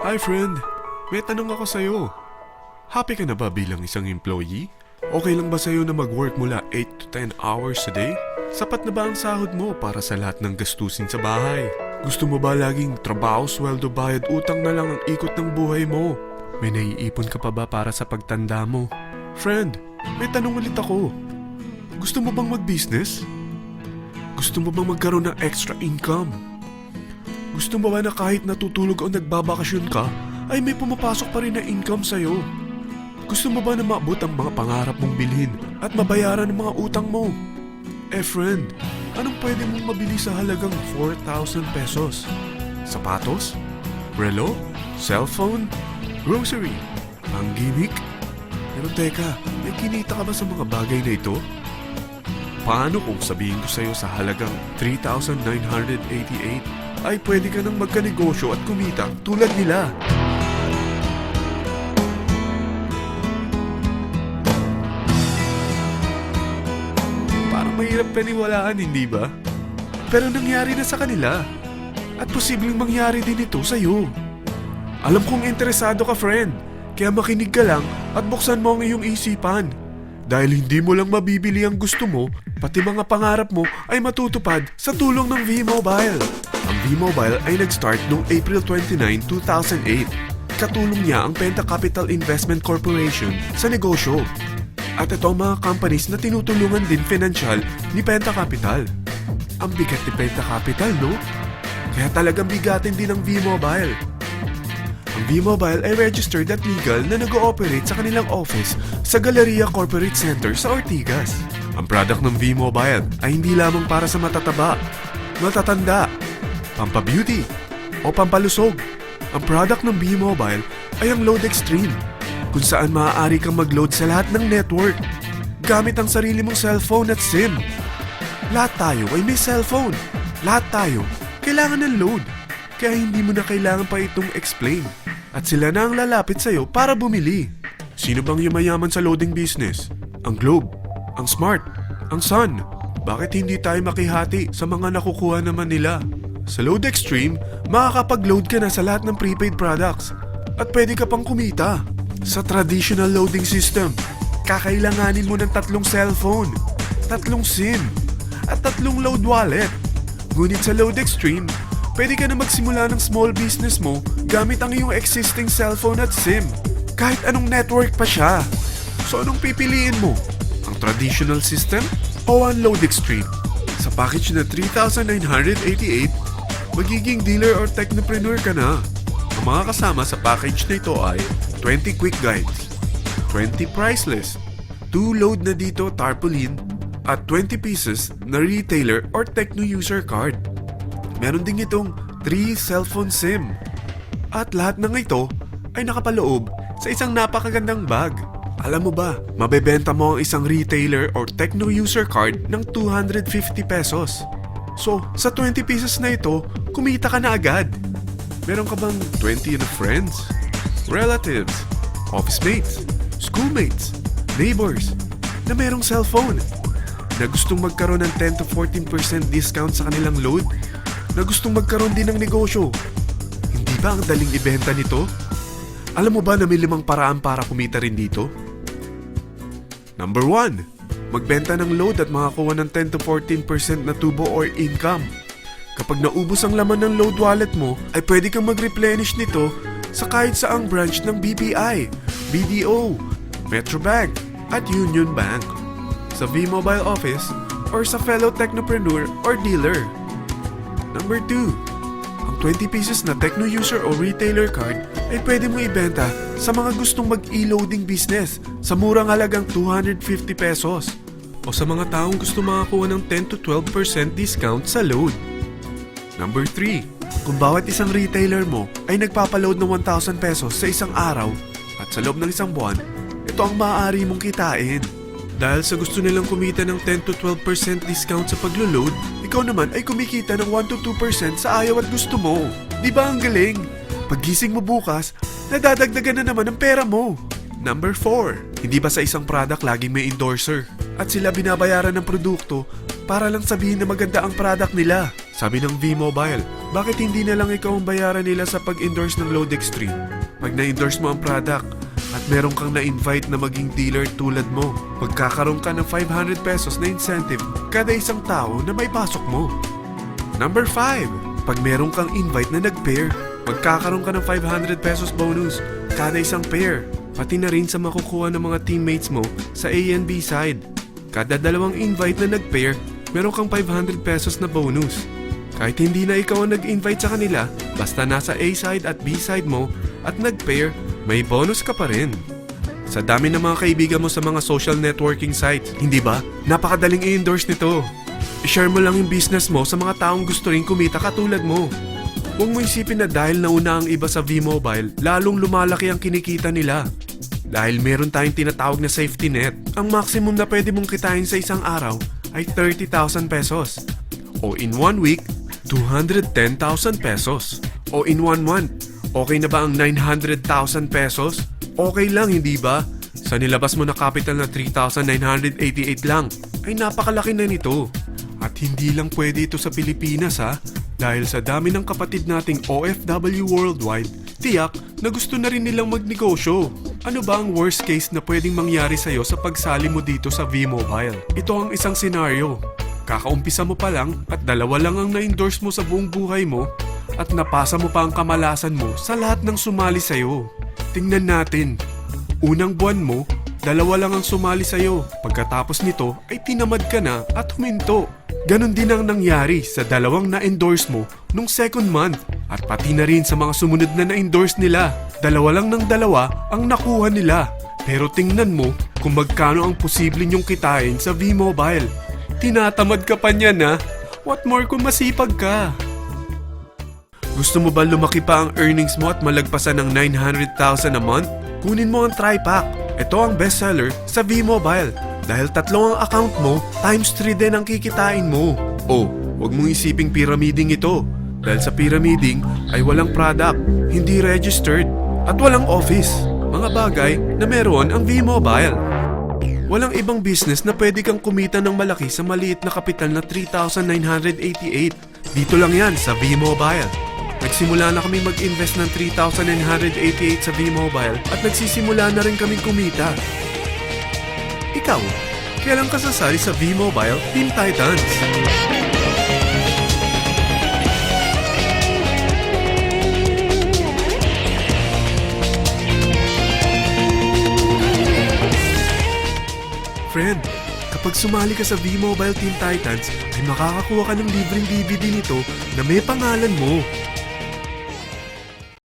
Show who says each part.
Speaker 1: Hi friend, may tanong ako sa'yo. Happy ka na ba bilang isang employee? Okay lang ba sa'yo na mag-work mula 8 to 10 hours a day? Sapat na ba ang sahod mo para sa lahat ng gastusin sa bahay? Gusto mo ba laging trabaho, sweldo, bayad, utang na lang ang ikot ng buhay mo? May naiipon ka pa ba para sa pagtanda mo? Friend, may tanong ulit ako. Gusto mo bang mag-business? Gusto mo bang magkaroon ng extra income? Gusto mo ba na kahit natutulog o nagbabakasyon ka, ay may pumapasok pa rin na income sa'yo? Gusto mo ba na maabot ang mga pangarap mong bilhin at mabayaran ang mga utang mo? Eh friend, anong pwede mong mabili sa halagang 4,000 pesos? Sapatos? Relo? Cellphone? Grocery? Ang gimmick? Pero teka, may kinita ka ba sa mga bagay na ito? Paano kung sabihin ko sa'yo sa halagang 3,988 ay pwede ka nang magkanegosyo at kumita tulad nila? Parang mahirap paniwalaan, hindi ba? Pero nangyari na sa kanila. At posibleng mangyari din ito sa'yo. Alam kong interesado ka, friend. Kaya makinig ka lang at buksan mo ang iyong isipan. Dahil hindi mo lang mabibili ang gusto mo, pati mga pangarap mo ay matutupad sa tulong ng V-Mobile. Ang V-Mobile ay nag-start noong April 29, 2008. Katulong niya ang Penta Capital Investment Corporation sa negosyo. At ito ang mga companies na tinutulungan din financial ni Penta Capital. Ang bigat ni Penta Capital, no? Kaya talagang bigatin din ang V-Mobile. Ang V-Mobile ay registered at legal na nag-ooperate sa kanilang office sa Galleria Corporate Center sa Ortigas. Ang product ng V-Mobile ay hindi lamang para sa matataba, matatanda, pampabeauty, o pampalusog. Ang product ng V-Mobile ay ang Load Extreme, kung saan maaari kang mag-load sa lahat ng network gamit ang sarili mong cellphone at SIM. Lahat tayo ay may cellphone. Lahat tayo kailangan ng load. Kaya hindi mo na kailangan pa itong explain. At sila na ang lalapit sa'yo para bumili. Sino bang yumayaman sa loading business? Ang Globe, ang Smart, ang Sun. Bakit hindi tayo makihati sa mga nakukuha naman nila? Sa Load Extreme, makakapag-load ka na sa lahat ng prepaid products. At pwede ka pang kumita. Sa traditional loading system, kakailanganin mo ng 3 cellphone, 3 SIM, at 3 load wallet. Ngunit sa Load Extreme, pwede ka na magsimula ng small business mo gamit ang iyong existing cellphone at SIM. Kahit anong network pa siya. So anong pipiliin mo? Ang traditional system o ang Load Extreme? Sa package na 3,988, magiging dealer or technopreneur ka na. Ang mga kasama sa package na ito ay 20 quick guides, 20 price list, 2 load na dito tarpaulin, at 20 pieces na retailer or techno user card. Meron din itong 3 cellphone SIM. At lahat ng ito ay nakapaloob sa isang napakagandang bag. Alam mo ba, mabebenta mo ang isang retailer or techno user card ng 250 pesos. So, sa 20 pieces na ito, kumita ka na agad. Meron ka bang 20 na friends, relatives, office mates, schoolmates, neighbors na merong cellphone? Na gustong magkaroon ng 10 to 14% discount sa kanilang load? Na gustong magkaroon din ng negosyo? Hindi ba ang daling ibenta nito? Alam mo ba na may 5 paraan para kumita rin dito? Number 1. Magbenta ng load at makakuha ng 10 to 14% na tubo or income. Kapag naubos ang laman ng load wallet mo, ay pwede kang mag-replenish nito sa kahit saang branch ng BPI, BDO, Metrobank, at Union Bank, sa V-Mobile office, or sa fellow technopreneur or dealer. Number 2. Ang 20 pieces na techno user o retailer card ay pwede mo ibenta sa mga gustong mag-e-loading business sa murang halagang 250 pesos o sa mga taong gusto makakuha ng 10 to 12% discount sa load. Number 3. Kung bawat isang retailer mo ay nagpapaload ng 1,000 pesos sa isang araw at sa loob ng isang buwan, ito ang maaari mong kitain. Dahil sa gusto nilang kumita ng 10 to 12% discount sa paglo-load, ikaw naman ay kumikita ng 1 to 2% sa ayaw at gusto mo. Di ba ang galing? Paggising mo bukas, nadadagdagan na naman ang pera mo. Number 4. Hindi ba sa isang product laging may endorser? At sila binabayaran ng produkto para lang sabihin na maganda ang product nila. Sabi ng V-Mobile, bakit hindi na lang ikaw ang bayaran nila sa pag-endorse ng Load Extreme? Pag na-endorse mo ang product at meron kang na-invite na maging dealer tulad mo, magkakaroon ka ng 500 pesos na incentive kada isang tao na may pasok mo. Number 5. Pag meron kang invite na nag-pair, magkakaroon ka ng 500 pesos bonus kada isang pair. Pati na rin sa makukuha ng mga teammates mo sa A and B side. Kada dalawang invite na nag-pair, meron kang 500 pesos na bonus. Kahit hindi na ikaw ang nag-invite sa kanila, basta nasa A side at B side mo at nag-pair, may bonus ka pa rin. Sa dami ng mga kaibigan mo sa mga social networking sites, hindi ba? Napakadaling i-endorse nito. I-share mo lang yung business mo sa mga taong gusto rin kumita katulad mo. Huwag mo isipin na dahil nauna ang iba sa V-Mobile, lalong lumalaki ang kinikita nila. Dahil meron tayong tinatawag na safety net, ang maximum na pwede mong kitain sa isang araw ay 30,000 pesos. O in 1 week, 210,000 pesos. O in 1 month, okay na ba ang 900,000 pesos? Okay lang, hindi ba? Sa nilabas mo na capital na 3,988 lang, ay napakalaki na nito. At hindi lang pwede ito sa Pilipinas ha, dahil sa dami ng kapatid nating OFW worldwide, tiyak na gusto na rin nilang magnegosyo. Ano ba ang worst case na pwedeng mangyari sa'yo sa pagsali mo dito sa V-Mobile? Ito ang isang senaryo. Kakaumpisa mo pa lang at 2 lang ang na-endorse mo sa buong buhay mo at napasa mo pa ang kamalasan mo sa lahat ng sumali sa'yo. Tingnan natin. Unang buwan mo, 2 lang ang sumali sa'yo. Pagkatapos nito ay tinamad ka na at huminto. Ganon din ang nangyari sa 2 na-endorse mo nung second month at pati na rin sa mga sumunod na na-endorse nila. 2 lang ng 2 ang nakuha nila. Pero tingnan mo kung magkano ang posible nyong kitain sa V-Mobile. Tinatamad ka pa niyan ha? What more kung masipag ka? Gusto mo ba lumaki pa ang earnings mo at malagpasan ng 900,000 a month? Kunin mo ang TriPack. Ito ang bestseller sa V-Mobile. Dahil 3 ang account mo, times 3 din ang kikitain mo. Oh, huwag mong isiping pyramiding ito. Dahil sa pyramiding ay walang product, hindi registered, at walang office. Mga bagay na meron ang V-Mobile. Walang ibang business na pwede kang kumita ng malaki sa maliit na kapital na 3,988. Dito lang yan sa V-Mobile. Nagsimula na kami mag-invest ng 3,988 sa V-Mobile at nagsisimula na rin kaming kumita. Ikaw, kailan ka sasali sa V-Mobile Team Titans? Friend, kapag sumali ka sa V-Mobile Team Titans, ay makakakuha ka ng libreng DVD nito na may pangalan mo.